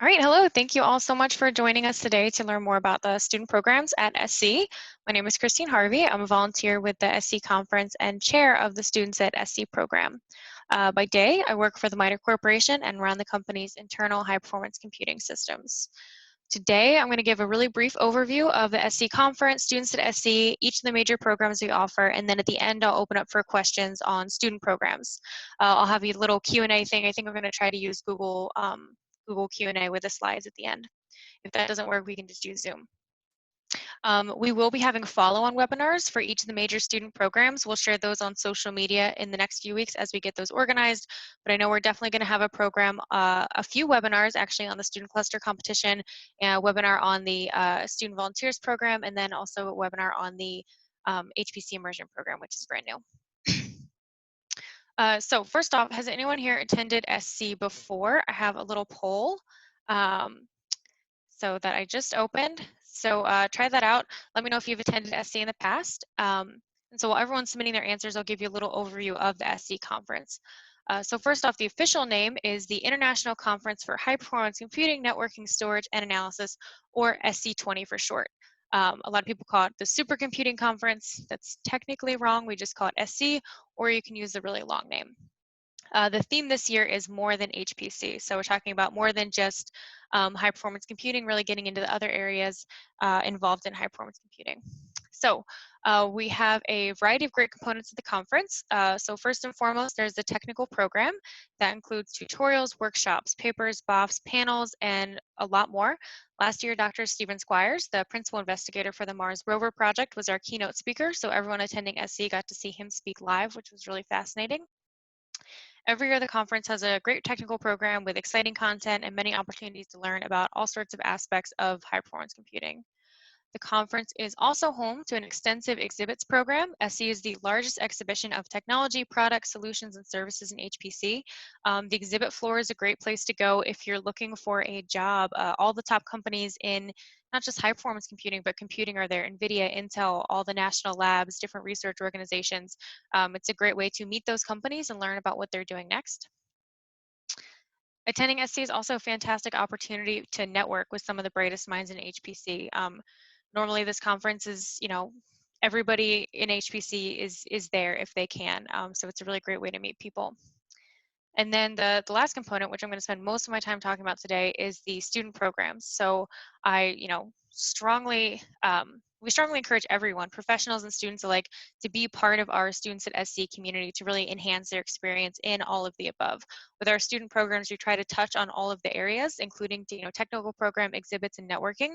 All right, hello. Thank you all so much for joining us today to learn more about the student programs at SC. My name is Christine Harvey. I'm a volunteer with the SC Conference and chair of the Students at SC program. By day, I work for the MITRE Corporation and run the company's internal high-performance computing systems. Today, I'm going to give a really brief overview of the SC Conference, Students at SC, each of the major programs we offer, and then at the end, I'll open up for questions on student programs. I'll have a little Q&A thing. I think we're going to try to use Google Q&A with the slides at the end. If that doesn't work, we can just use Zoom. We will be having follow-on webinars for each of the major student programs. We'll share those on social media in the next few weeks as we get those organized. But I know we're definitely going to have a program, a few webinars actually on the student cluster competition, and a webinar on the student volunteers program, and then also a webinar on the HPC Immersion program, which is brand new. So first off, has anyone here attended SC before? I have a little poll. So that I just opened. So try that out. Let me know if you've attended SC in the past. And so while everyone's submitting their answers, I'll give you a little overview of the SC conference. So first off, the official name is the International Conference for High Performance Computing, Networking, Storage, and Analysis, or SC20 for short. A lot of people call it the Supercomputing Conference. That's technically wrong. We just call it SC, or you can use the really long name. The theme this year is more than HPC. So we're talking about more than just high performance computing, really getting into the other areas involved in high performance computing. So we have a variety of great components of the conference. So first and foremost, there's the technical program that includes tutorials, workshops, papers, BOFs, panels, and a lot more. Last year, Dr. Stephen Squires, the principal investigator for the Mars rover project, was our keynote speaker. So everyone attending SC got to see him speak live, which was really fascinating. Every year, the conference has a great technical program with exciting content and many opportunities to learn about all sorts of aspects of high-performance computing. The conference is also home to an extensive exhibits program. SC is the largest exhibition of technology, products, solutions, and services in HPC. The exhibit floor is a great place to go if you're looking for a job. All the top companies in not just high performance computing, but computing are there. NVIDIA, Intel, all the national labs, different research organizations. It's a great way to meet those companies and learn about what they're doing next. Attending SC is also a fantastic opportunity to network with some of the brightest minds in HPC. Normally this conference is, everybody in HPC is there if they can. So it's a really great way to meet people. And then the last component, which I'm going to spend most of my time talking about today, is the student programs. So I, we strongly encourage everyone, professionals and students alike, to be part of our Students at SC community to really enhance their experience in all of the above. With our student programs, we try to touch on all of the areas, including technical program, exhibits, and networking,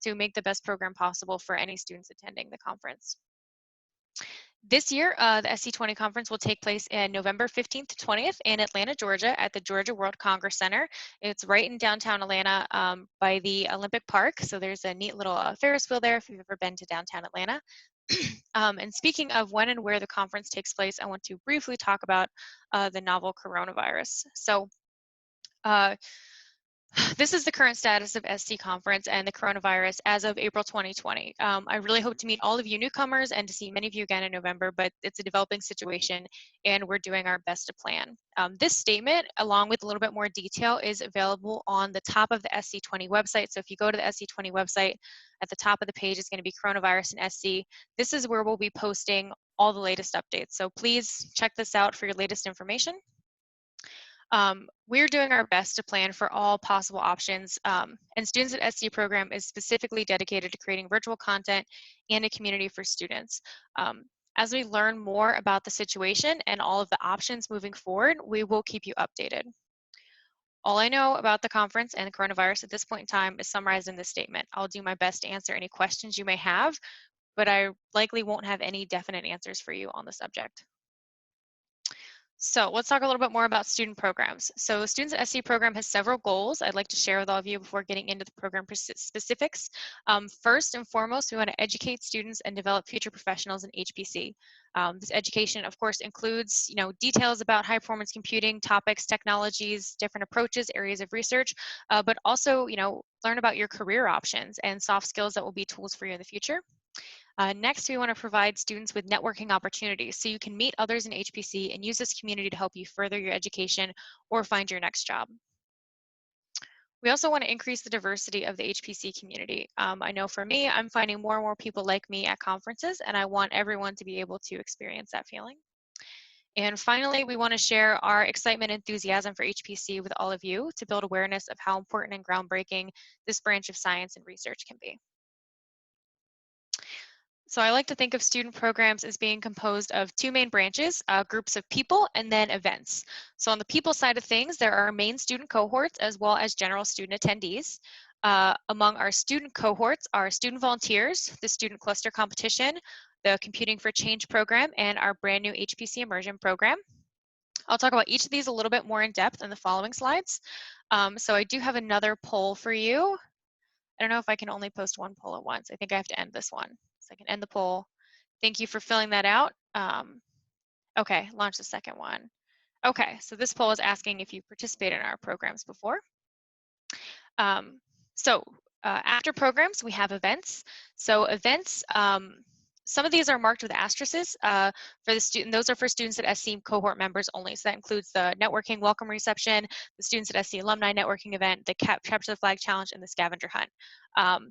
to make the best program possible for any students attending the conference. This year, the SC20 conference will take place in November 15th to 20th in Atlanta, Georgia at the Georgia World Congress Center. It's right in downtown Atlanta by the Olympic Park. So there's a neat little Ferris wheel there if you've ever been to downtown Atlanta. And speaking of when and where the conference takes place, I want to briefly talk about the novel coronavirus. So this is the current status of SC conference and the coronavirus as of April 2020. I really hope to meet all of you newcomers and to see many of you again in November, but it's a developing situation and we're doing our best to plan. This statement, along with a little bit more detail, is available on the top of the SC20 website. So if you go to the SC20 website, at the top of the page is going to be coronavirus and SC. This is where we'll be posting all the latest updates. So please check this out for your latest information. We're doing our best to plan for all possible options, and Students at SC program is specifically dedicated to creating virtual content and a community for students. As we learn more about the situation and all of the options moving forward, we will keep you updated. All I know about the conference and the coronavirus at this point in time is summarized in this statement. I'll do my best to answer any questions you may have, but I likely won't have any definite answers for you on the subject. So let's talk a little bit more about student programs. So Students at SC program has several goals I'd like to share with all of you before getting into the program specifics. First and foremost, we want to educate students and develop future professionals in HPC. This education, of course, includes details about high performance computing, topics, technologies, different approaches, areas of research, but also learn about your career options and soft skills that will be tools for you in the future. Next, we want to provide students with networking opportunities so you can meet others in HPC and use this community to help you further your education or find your next job. We also want to increase the diversity of the HPC community. I know for me, I'm finding more and more people like me at conferences, and I want everyone to be able to experience that feeling. And finally, we want to share our excitement and enthusiasm for HPC with all of you to build awareness of how important and groundbreaking this branch of science and research can be. So I like to think of student programs as being composed of two main branches, groups of people, and then events. So on the people side of things, there are main student cohorts as well as general student attendees. Among our student cohorts are student volunteers, the student cluster competition, the Computing for Change program, and our brand new HPC Immersion program. I'll talk about each of these a little bit more in depth in the following slides. So I do have another poll for you. I don't know if I can only post one poll at once. I think I have to end this one. So I can end the poll. Thank you for filling that out. Okay, launch the second one. Okay, so this poll is asking if you participated in our programs before. Um, so after programs, we have events. So events, some of these are marked with asterisks for the student. Those are for students at SC cohort members only. So that includes the networking welcome reception, the students at SC alumni networking event, the Capture the Flag challenge, and the scavenger hunt.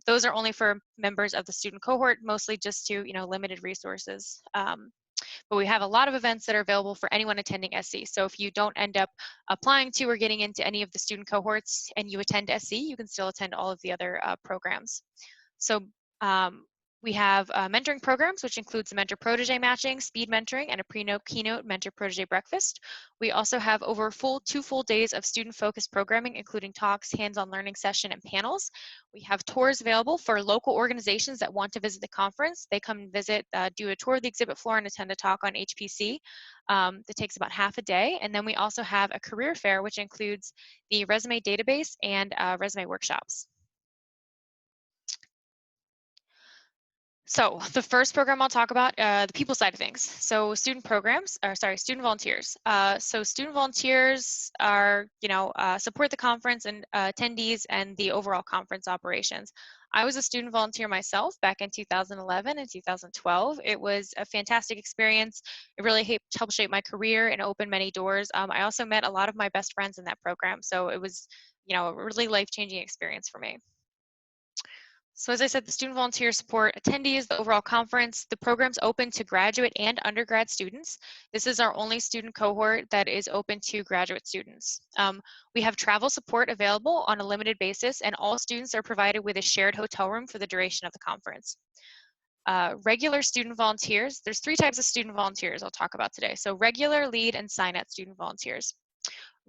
Those are only for members of the student cohort, mostly just to limited resources. But we have a lot of events that are available for anyone attending SC. So if you don't end up applying to or getting into any of the student cohorts and you attend SC, you can still attend all of the other programs. So we have mentoring programs, which includes the mentor-protege matching, speed mentoring, and a keynote mentor-protege breakfast. We also have over 2 full days of student-focused programming, including talks, hands-on learning session, and panels. We have tours available for local organizations that want to visit the conference. They come and visit, do a tour of the exhibit floor, and attend a talk on HPC. That takes about half a day. And then we also have a career fair, which includes the resume database and resume workshops. So the first program I'll talk about, the people side of things. So student programs, or sorry, student volunteers. So student volunteers are, support the conference and attendees and the overall conference operations. I was a student volunteer myself back in 2011 and 2012. It was a fantastic experience. It really helped shape my career and open many doors. I also met a lot of my best friends in that program. So it was, a really life-changing experience for me. So as I said, the student volunteers support attendees, the overall conference. The program's open to graduate and undergrad students. This is our only student cohort that is open to graduate students. We have travel support available on a limited basis, and all students are provided with a shared hotel room for the duration of the conference. Regular student volunteers, there's 3 types of student volunteers I'll talk about today. So regular, lead, and sign-up student volunteers.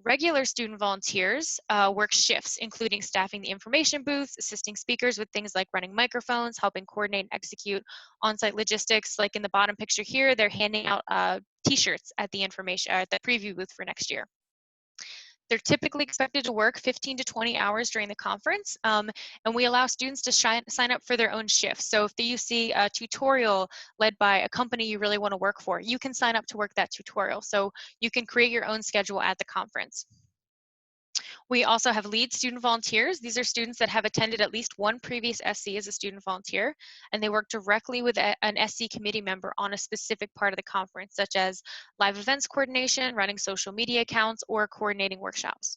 Regular student volunteers work shifts, including staffing the information booths, assisting speakers with things like running microphones, helping coordinate and execute on-site logistics. Like in the bottom picture here, they're handing out t-shirts at the preview booth for next year. They're typically expected to work 15 to 20 hours during the conference, and we allow students to sign up for their own shifts. So if you see a tutorial led by a company you really want to work for, you can sign up to work that tutorial. So you can create your own schedule at the conference. We also have lead student volunteers. These are students that have attended at least one previous SC as a student volunteer, and they work directly with an SC committee member on a specific part of the conference, such as live events coordination, running social media accounts, or coordinating workshops.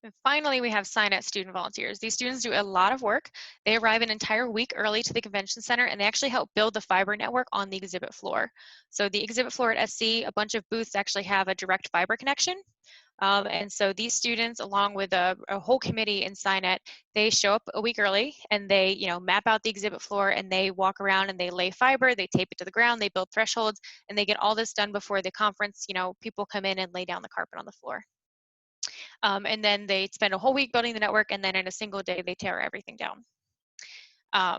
And finally, we have sign-up student volunteers. These students do a lot of work. They arrive an entire week early to the convention center, and they actually help build the fiber network on the exhibit floor. So the exhibit floor at SC, a bunch of booths actually have a direct fiber connection. And so these students, along with a whole committee in SciNet, they show up a week early and they, map out the exhibit floor and they walk around and they lay fiber, they tape it to the ground, they build thresholds, and they get all this done before the conference. People come in and lay down the carpet on the floor. And then they spend a whole week building the network, and then in a single day, they tear everything down.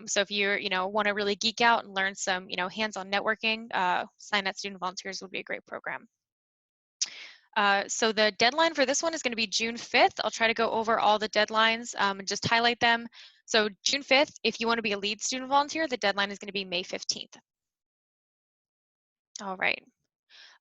So if you want to really geek out and learn some hands-on networking, SciNet Student Volunteers would be a great program. So the deadline for this one is going to be June 5th. I'll try to go over all the deadlines and just highlight them. So June 5th, if you want to be a lead student volunteer, the deadline is going to be May 15th. All right.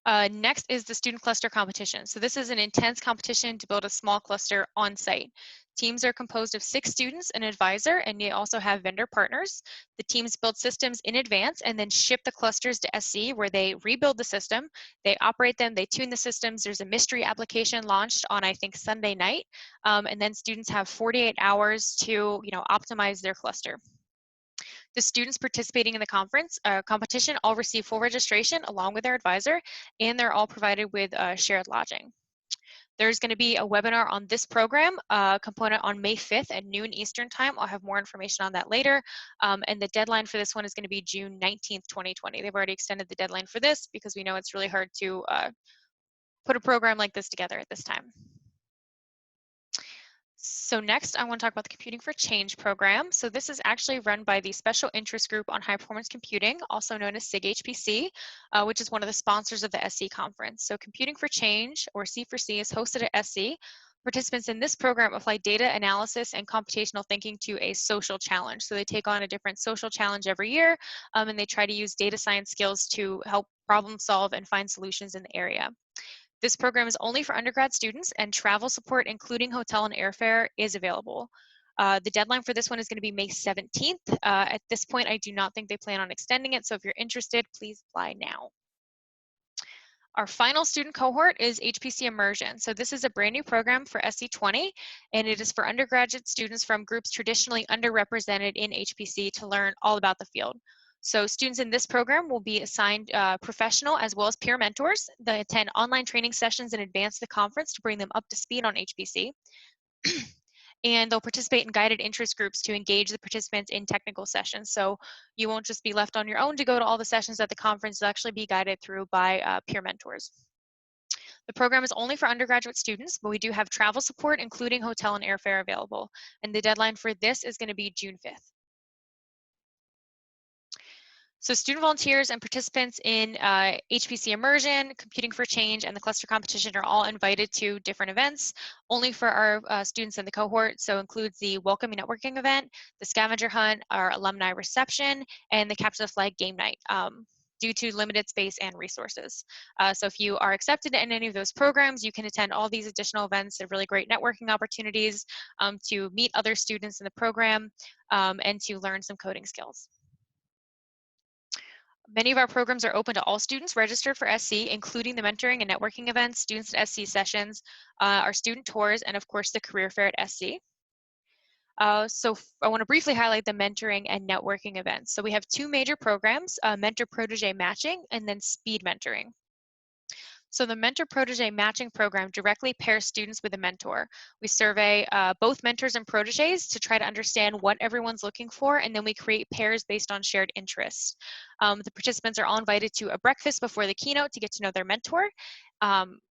Next is the student cluster competition. So this is an intense competition to build a small cluster on site. Teams are composed of 6 students, an advisor, and they also have vendor partners. The teams build systems in advance and then ship the clusters to SC where they rebuild the system, they operate them, they tune the systems. There's a mystery application launched on, I think, Sunday night, and then students have 48 hours to optimize their cluster. The students participating in the conference competition all receive full registration along with their advisor, and they're all provided with shared lodging. There's going to be a webinar on this program component on May 5th at noon Eastern time. I'll have more information on that later. And the deadline for this one is going to be June 19th, 2020. They've already extended the deadline for this because we know it's really hard to put a program like this together at this time. So next, I want to talk about the Computing for Change program. So this is actually run by the Special Interest Group on High Performance Computing, also known as SIG HPC, which is one of the sponsors of the SC conference. So Computing for Change, or C4C, is hosted at SC. Participants in this program apply data analysis and computational thinking to a social challenge. So they take on a different social challenge every year, and they try to use data science skills to help problem solve and find solutions in the area. This program is only for undergrad students, and travel support, including hotel and airfare, is available. The deadline for this one is going to be May 17th. At this point, I do not think they plan on extending it, so if you're interested, please apply now. Our final student cohort is HPC Immersion. So this is a brand new program for SC20, and it is for undergraduate students from groups traditionally underrepresented in HPC to learn all about the field. So students in this program will be assigned professional as well as peer mentors. They attend online training sessions in advance of the conference to bring them up to speed on HPC. And they'll participate in guided interest groups to engage the participants in technical sessions. So you won't just be left on your own to go to all the sessions at the conference. You'll actually be guided through by peer mentors. The program is only for undergraduate students, but we do have travel support, including hotel and airfare available. And the deadline for this is going to be June 5th. So student volunteers and participants in HPC Immersion, Computing for Change, and the cluster competition are all invited to different events, only for our students in the cohort. So includes the welcoming networking event, the scavenger hunt, our alumni reception, and the Capture the Flag game night. Due to limited space and resources. So if you are accepted in any of those programs, you can attend all these additional events. They're really great networking opportunities to meet other students in the program and to learn some coding skills. Many of our programs are open to all students registered for SC, including the mentoring and networking events, students at SC sessions, our student tours, and of course the career fair at SC. So I want to briefly highlight the mentoring and networking events. So we have 2 major programs, mentor-protege matching and then speed mentoring. So the mentor-protege matching program directly pairs students with a mentor. We survey both mentors and proteges to try to understand what everyone's looking for, and then we create pairs based on shared interests. The participants are all invited to a breakfast before the keynote to get to know their mentor.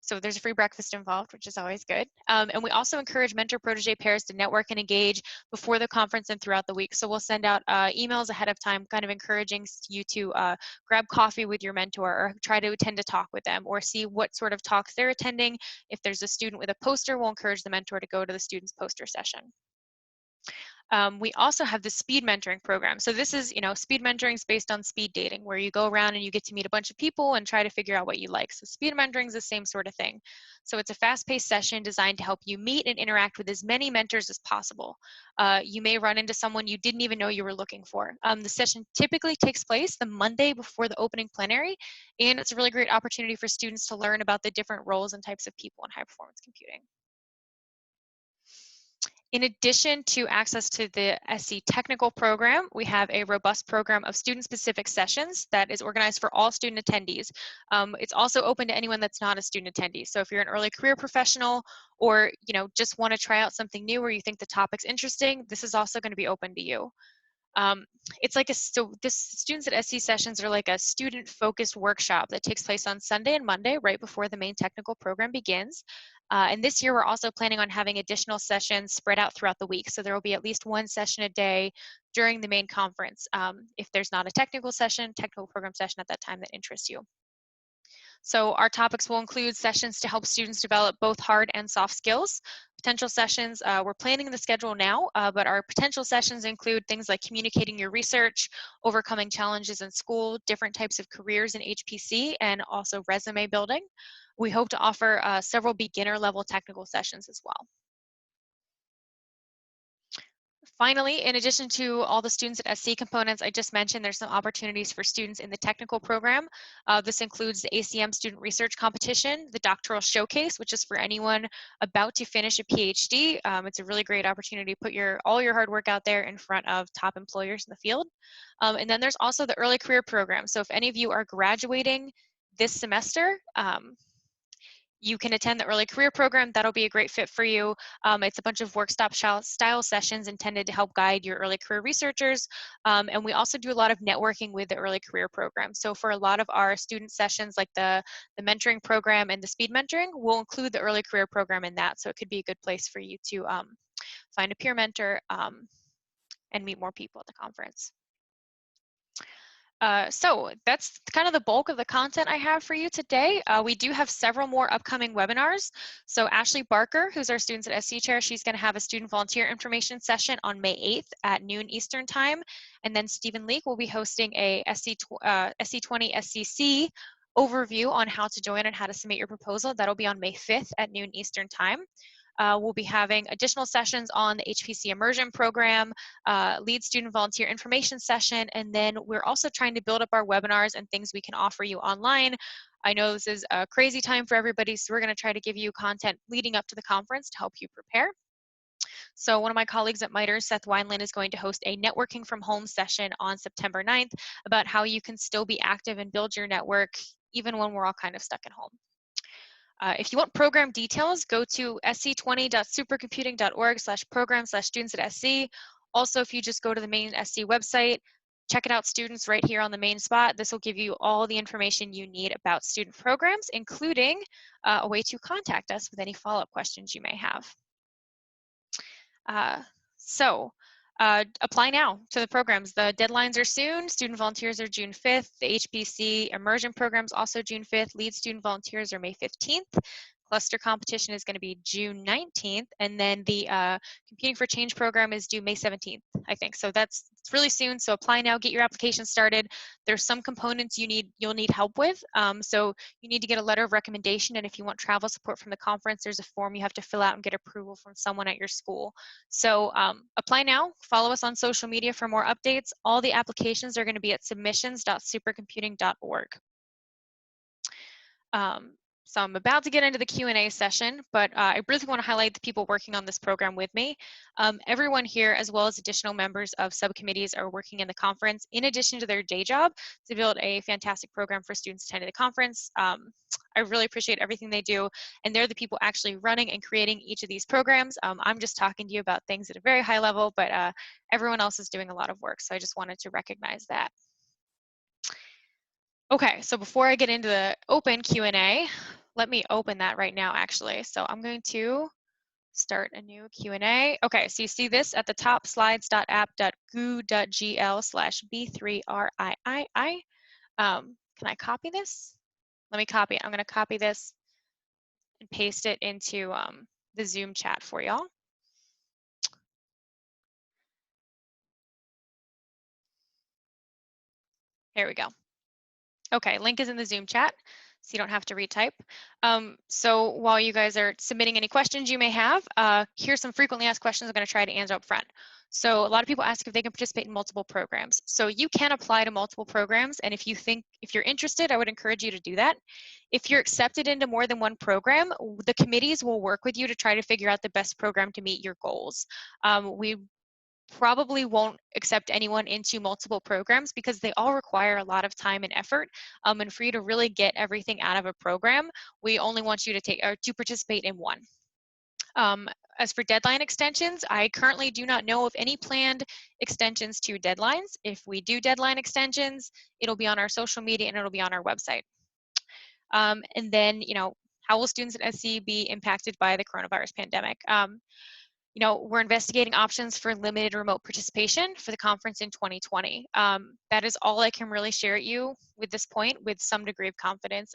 So there's a free breakfast involved, which is always good. And we also encourage mentor-protege pairs to network and engage before the conference and throughout the week. So we'll send out emails ahead of time, kind of encouraging you to grab coffee with your mentor or try to attend a talk with them or see what sort of talks they're attending. If there's a student with a poster, we'll encourage the mentor to go to the student's poster session. We also have the speed mentoring program. So this is, speed mentoring is based on speed dating, where you go around and you get to meet a bunch of people and try to figure out what you like. So speed mentoring is the same sort of thing. So it's a fast-paced session designed to help you meet and interact with as many mentors as possible. You may run into someone you didn't even know you were looking for. The session typically takes place the Monday before the opening plenary, and it's a really great opportunity for students to learn about the different roles and types of people in high-performance computing. In addition to access to the SC technical program, we have a robust program of student-specific sessions that is organized for all student attendees. It's also open to anyone that's not a student attendee. So if you're an early career professional or just want to try out something new or you think the topic's interesting, this is also going to be open to you. It's like students at SC sessions are like a student-focused workshop that takes place on Sunday and Monday right before the main technical program begins. And this year we're also planning on having additional sessions spread out throughout the week. So there will be at least 1 session a day during the main conference if there's not a technical program session at that time that interests you. So our topics will include sessions to help students develop both hard and soft skills, potential sessions, we're planning the schedule now, but our potential sessions include things like communicating your research, overcoming challenges in school, different types of careers in HPC, and also resume building. We hope to offer several beginner level technical sessions as well. Finally, in addition to all the students at SC components I just mentioned, there's some opportunities for students in the technical program. This includes the ACM Student Research Competition, the Doctoral Showcase, which is for anyone about to finish a PhD. It's a really great opportunity to put all your hard work out there in front of top employers in the field. And then there's also the Early Career Program. So if any of you are graduating this semester, you can attend the Early Career Program. That'll be a great fit for you. It's a bunch of workshop style sessions intended to help guide your early career researchers. And we also do a lot of networking with the Early Career Program. So for a lot of our student sessions, like the mentoring program and the speed mentoring, we'll include the Early Career Program in that. So it could be a good place for you to find a peer mentor and meet more people at the conference. So that's kind of the bulk of the content I have for you today. We do have several more upcoming webinars. So Ashley Barker, who's our Students at SC Chair, she's going to have a student volunteer information session on May 8th at noon Eastern Time. And then Stephen Leake will be hosting a SC20 SCC overview on how to join and how to submit your proposal. That'll be on May 5th at noon Eastern Time. We'll be having additional sessions on the HPC Immersion program, lead student volunteer information session, and then we're also trying to build up our webinars and things we can offer you online. I know this is a crazy time for everybody, so we're going to try to give you content leading up to the conference to help you prepare. So one of my colleagues at MITRE, Seth Wineland, is going to host a networking from home session on September 9th about how you can still be active and build your network even when we're all kind of stuck at home. If you want program details, go to sc20.supercomputing.org/program/students at SC. Also, if you just go to the main SC website, check it out, students, right here on the main spot. This will give you all the information you need about student programs, including a way to contact us with any follow-up questions you may have. Apply now to the programs. The deadlines are soon. Student volunteers are June 5th. The HPC Immersion program is also June 5th. Lead student volunteers are May 15th. Cluster competition is going to be June 19th. And then the Computing for Change program is due May 17th, I think. So it's really soon. So apply now, get your application started. There's some components you'll need help with. So you need to get a letter of recommendation. And if you want travel support from the conference, there's a form you have to fill out and get approval from someone at your school. So apply now. Follow us on social media for more updates. All the applications are going to be at submissions.supercomputing.org. So I'm about to get into the Q&A session, but I really want to highlight the people working on this program with me. Everyone here, as well as additional members of subcommittees, are working in the conference in addition to their day job to build a fantastic program for students attending the conference. I really appreciate everything they do, and they're the people actually running and creating each of these programs. I'm just talking to you about things at a very high level, but everyone else is doing a lot of work, so I just wanted to recognize that. Okay, so before I get into the open Q&A, let me open that right now, actually. So I'm going to start a new Q&A. Okay, so you see this at the top, slides.app.goo.gl/B3RIII. Can I copy this? Let me copy it. I'm going to copy this and paste it into the Zoom chat for y'all. Here we go. Okay, link is in the Zoom chat, so you don't have to retype. So while you guys are submitting any questions you may have, here's some frequently asked questions I'm going to try to answer up front. So a lot of people ask if they can participate in multiple programs. So you can apply to multiple programs, and if you're interested, I would encourage you to do that. If you're accepted into more than one program, the committees will work with you to try to figure out the best program to meet your goals. We probably won't accept anyone into multiple programs because they all require a lot of time and effort. And for you to really get everything out of a program, we only want you to participate in one. As for deadline extensions, I currently do not know of any planned extensions to deadlines. If we do deadline extensions, it'll be on our social media and it'll be on our website. And then, how will students at SC be impacted by the coronavirus pandemic? We're investigating options for limited remote participation for the conference in 2020. That is all I can really share at you with this point with some degree of confidence.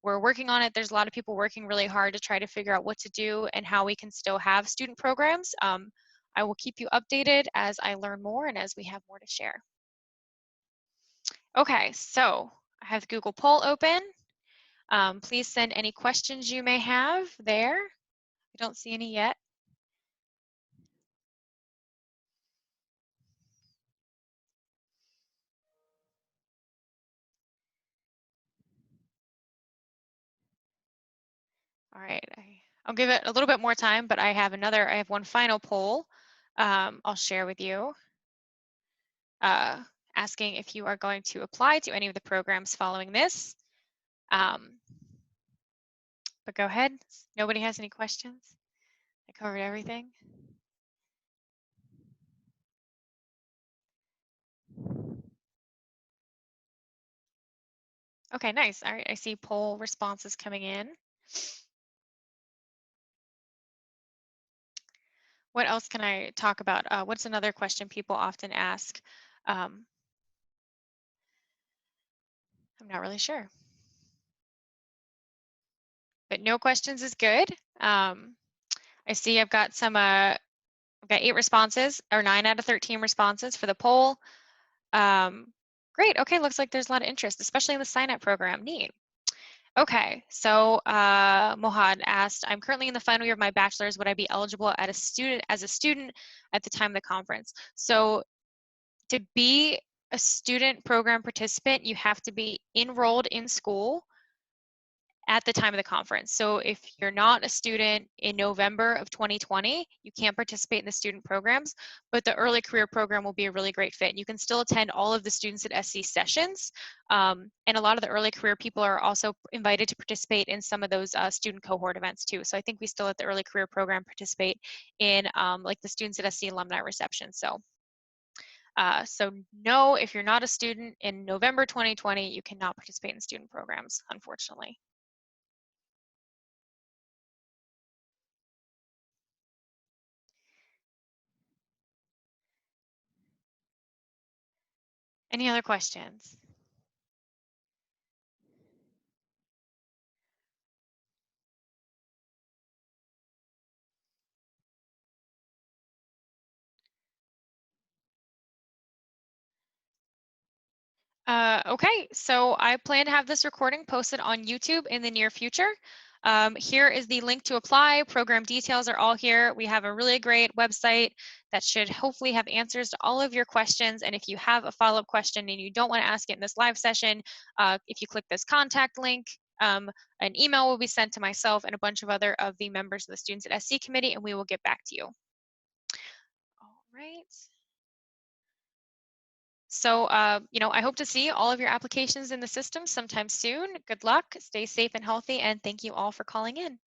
we're working on it. There's a lot of people working really hard to try to figure out what to do and how we can still have student programs. I will keep you updated as I learn more and as we have more to share. Okay, so I have the Google poll open. Please send any questions you may have there. I don't see any yet. All right, I'll give it a little bit more time, but I have one final poll I'll share with you, asking if you are going to apply to any of the programs following this. But go ahead, nobody has any questions? I covered everything. Okay, nice. All right, I see poll responses coming in. What else can I talk about? What's another question people often ask? I'm not really sure. But no questions is good. I see I've got 8 responses, or 9 out of 13 responses for the poll. Great, okay, looks like there's a lot of interest, especially in the sign-up program. Neat. Okay, so Mohad asked, I'm currently in the final year of my bachelor's. Would I be eligible as a student at the time of the conference? So to be a student program participant, you have to be enrolled in school at the time of the conference. So if you're not a student in November of 2020, you can't participate in the student programs, but the early career program will be a really great fit. You can still attend all of the students at SC sessions, and a lot of the early career people are also invited to participate in some of those student cohort events too. So I think we still at the early career program participate in like the students at SC alumni reception. So no, if you're not a student in November 2020, you cannot participate in student programs, unfortunately. Any other questions? Okay, so I plan to have this recording posted on YouTube in the near future. Here is the link to apply. Program details are all here. We have a really great website that should hopefully have answers to all of your questions. And if you have a follow-up question and you don't want to ask it in this live session, if you click this contact link, an email will be sent to myself and a bunch of other of the members of the Students at SC Committee, and we will get back to you. All right. So, I hope to see all of your applications in the system sometime soon. Good luck, stay safe and healthy, and thank you all for calling in.